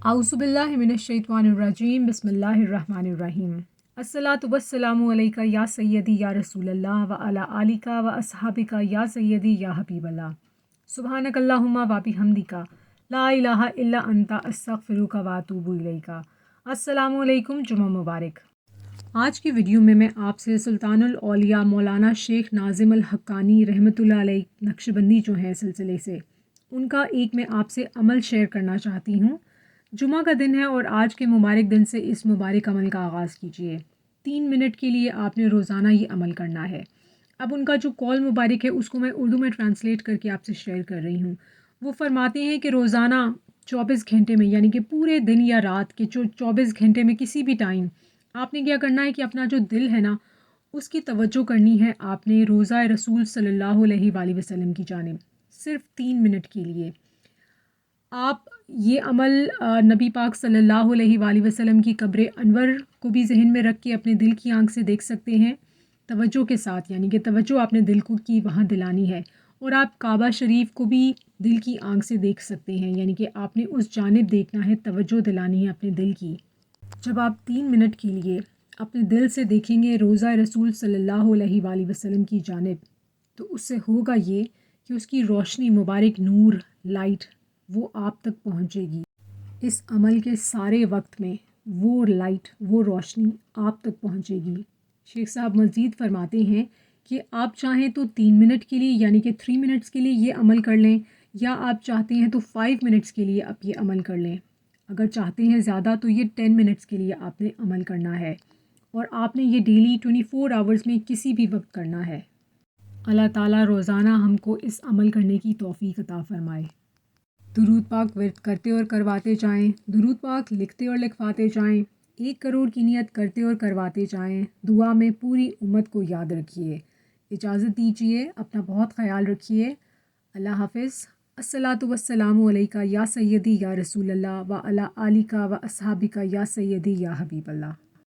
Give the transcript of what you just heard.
اعوذ باللہ من الشیطان الرجیم بسم اللہ الرحمن الرحیم الصلاۃ والسلام علیکہ یا سیدی یا رسول اللہ و علی آلک و اصحابک یا سیدی یا حبیب اللہ سبحانک اللہم و بحمدک لا الہ الا انت استغفرک و اتوب الیک۔ السلام علیکم، جمعہ مبارک۔ آج کی ویڈیو میں آپ سے سلطان الاولیاء مولانا شیخ ناظم الحقانی رحمۃ اللہ علیہ نقشبندی جو ہیں سلسلے سے، ان کا ایک میں آپ سے عمل شیئر کرنا چاہتی ہوں۔ جمعہ کا دن ہے اور آج کے مبارک دن سے اس مبارک عمل کا آغاز کیجیے۔ 3 منٹ کے لیے آپ نے روزانہ یہ عمل کرنا ہے۔ اب ان کا جو قول مبارک ہے اس کو میں اردو میں ٹرانسلیٹ کر کے آپ سے شیئر کر رہی ہوں۔ وہ فرماتے ہیں کہ روزانہ 24 گھنٹے میں، یعنی کہ پورے دن یا رات کے 24 گھنٹے میں کسی بھی ٹائم آپ نے کیا کرنا ہے کہ اپنا جو دل ہے نا اس کی توجہ کرنی ہے آپ نے روضہ رسول صلی اللہ علیہ وآلہ وسلم کی جانب، صرف 3 منٹ کے لیے۔ آپ یہ عمل نبی پاک صلی اللہ علیہ وآلہ وسلم کی قبر انور کو بھی ذہن میں رکھ کے اپنے دل کی آنکھ سے دیکھ سکتے ہیں توجہ کے ساتھ، یعنی کہ توجہ آپ نے دل کو کی وہاں دلانی ہے، اور آپ کعبہ شریف کو بھی دل کی آنکھ سے دیکھ سکتے ہیں، یعنی کہ آپ نے اس جانب دیکھنا ہے، توجہ دلانی ہے اپنے دل کی۔ جب آپ 3 منٹ کے لیے اپنے دل سے دیکھیں گے روضہ رسول صلی اللہ علیہ وآلہ وسلم کی جانب، تو اس سے ہوگا یہ کہ اس کی روشنی مبارک، نور، لائٹ وہ آپ تک پہنچے گی۔ اس عمل کے سارے وقت میں وہ لائٹ، وہ روشنی آپ تک پہنچے گی۔ شیخ صاحب مزید فرماتے ہیں کہ آپ چاہیں تو 3 منٹ کے لیے، یعنی کہ 3 منٹس کے لیے یہ عمل کر لیں، یا آپ چاہتے ہیں تو 5 منٹس کے لیے آپ یہ عمل کر لیں۔ اگر چاہتے ہیں زیادہ تو یہ 10 منٹس کے لیے آپ نے عمل کرنا ہے، اور آپ نے یہ ڈیلی 24 آورز میں کسی بھی وقت کرنا ہے۔ اللہ تعالیٰ روزانہ ہم کو اس عمل کرنے کی توفیق عطا فرمائے۔ درود پاک ورد کرتے اور کرواتے جائیں، درود پاک لکھتے اور لکھواتے جائیں، 1 کروڑ کی نیت کرتے اور کرواتے جائیں۔ دعا میں پوری امت کو یاد رکھیے۔ اجازت دیجیے، اپنا بہت خیال رکھیے۔ اللہ حافظ۔ الصلاۃ والسلام علیکہ یا سیدی یا رسول اللہ و علی آلک و اصحابک یا سیدی یا حبیب اللہ۔